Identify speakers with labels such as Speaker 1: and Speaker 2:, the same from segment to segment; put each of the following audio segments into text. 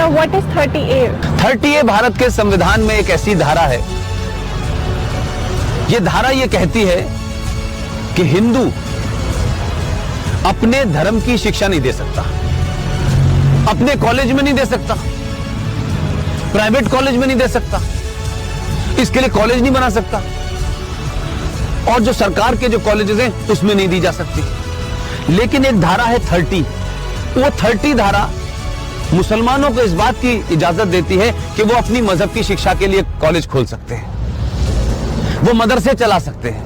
Speaker 1: sir, what is 30A?
Speaker 2: 30A Bharat के संविधान में एक ऐसी धारा है, ये धारा ये कहती है कि हिंदू अपने धर्म की शिक्षा नहीं दे सकता, अपने कॉलेज में नहीं दे सकता, प्राइवेट कॉलेज में नहीं दे सकता, इसके लिए कॉलेज नहीं बना सकता, और जो सरकार के जो कॉलेजेस हैं उसमें नहीं दी जा सकती। लेकिन एक धारा है 30, वो 30 धारा मुसलमानों को इस बात की इजाजत देती है कि वो अपनी मजहब की शिक्षा के लिए कॉलेज खोल सकते हैं, वो मदरसे चला सकते हैं,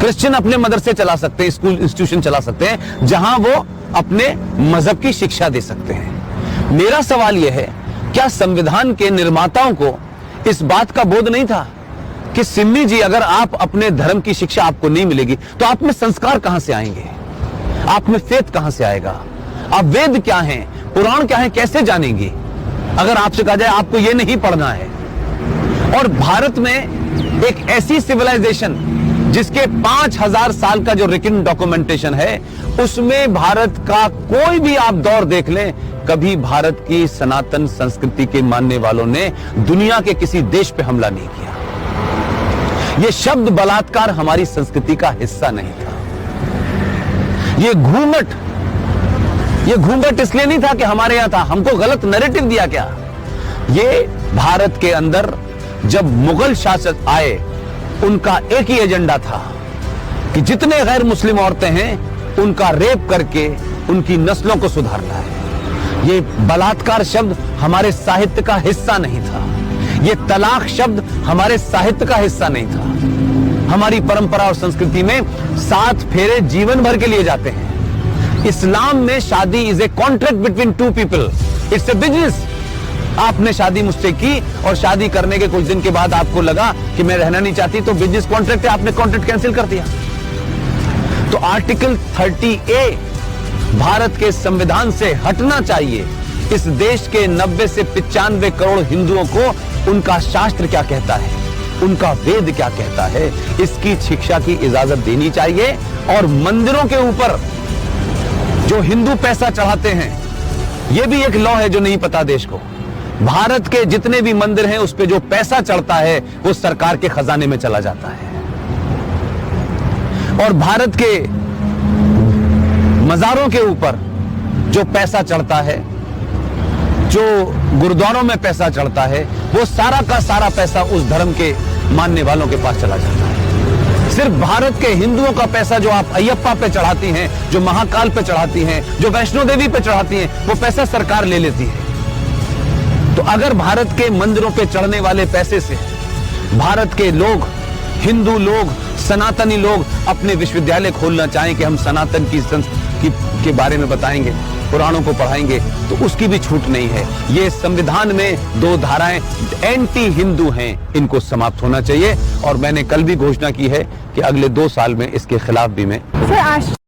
Speaker 2: क्रिश्चियन अपने मदरसे चला सकते हैं, स्कूल इंस्टीट्यूशन चला सकते हैं, जहां वो अपने मजहब की शिक्षा दे सकते हैं। मेरा सवाल यह है, क्या संविधान के निर्माताओं को इस बात का बोध नहीं था कि सिन्नी जी, अगर आप अपने धर्म की शिक्षा आपको नहीं मिलेगी तो आप में संस्कार कहां से आएंगे, आप में फेथ कहां से आएगा, आप वेद क्या हैं, पुराण क्या है, कैसे जानेंगे अगर आपसे कहा जाए आपको यह नहीं पढ़ना है। और भारत में एक ऐसी सिविलाइजेशन जिसके 5000 साल का जो रिटन डॉक्यूमेंटेशन है, उसमें भारत का कोई भी आप दौर देख लें, कभी भारत की सनातन संस्कृति के मानने वालों ने दुनिया के किसी देश पे हमला नहीं किया। यह शब्द बलात्कार हमारी संस्कृति का हिस्सा नहीं था। ये घूंघट इसलिए नहीं था कि हमारे यहां था, हमको गलत नैरेटिव दिया क्या। ये भारत के अंदर जब मुगल शासक आए, उनका एक ही एजेंडा था कि जितने गैर मुस्लिम औरतें हैं उनका रेप करके उनकी नस्लों को सुधारना है। ये बलात्कार शब्द हमारे साहित्य का हिस्सा नहीं था, ये तलाक शब्द हमारे साहित्य का हिस्सा नहीं था। हमारी परंपरा और संस्कृति में 7 फेरे जीवन भर के लिए जाते हैं। इस्लाम में शादी is a contract between 2 people, it's a business. आपने शादी मुझसे की और शादी करने के कुछ दिन के बाद आपको लगा कि मैं रहना नहीं चाहती, तो बिजनेस कॉन्ट्रैक्ट है, आपने कॉन्ट्रैक्ट कैंसिल कर दिया। तो आर्टिकल 30A भारत के संविधान से हटना चाहिए। इस देश के 90 से 95 करोड़ हिंदुओं को उनका शास्त्र क्या कहता है, उनका वेद क्या कहता है, इसकी शिक्षा की इजाजत देनी चाहिए। और मंदिरों के ऊपर जो हिंदू पैसा चढ़ाते हैं, यह भी एक लॉ है जो नहीं पता देश को। भारत के जितने भी मंदिर हैं उस पे जो पैसा चढ़ता है वो सरकार के खजाने में चला जाता है। और भारत के मजारों के ऊपर जो पैसा चढ़ता है, जो गुरुद्वारों में पैसा चढ़ता है, वो सारा का सारा पैसा उस धर्म के मानने वालों के पास चला जाता है। सिर्फ भारत के हिंदुओं का पैसा जो आप अयप्पा पे चढ़ाती हैं, जो महाकाल पे चढ़ाती हैं, जो वैष्णो देवी पे चढ़ाती हैं, वो पैसा सरकार ले लेती है। तो अगर भारत के मंदिरों पे चढ़ने वाले पैसे से भारत के लोग, हिंदू लोग, सनातनी लोग अपने विश्वविद्यालय खोलना चाहें कि हम सनातन की संस्कृति के बारे में बताएंगे, पुराणों को पढ़ाएंगे, तो उसकी भी छूट नहीं है। ये संविधान में 2 धाराएं एंटी हिंदू हैं, इनको समाप्त होना चाहिए। और मैंने कल भी घोषणा की है कि अगले 2 साल में इसके खिलाफ भी मैं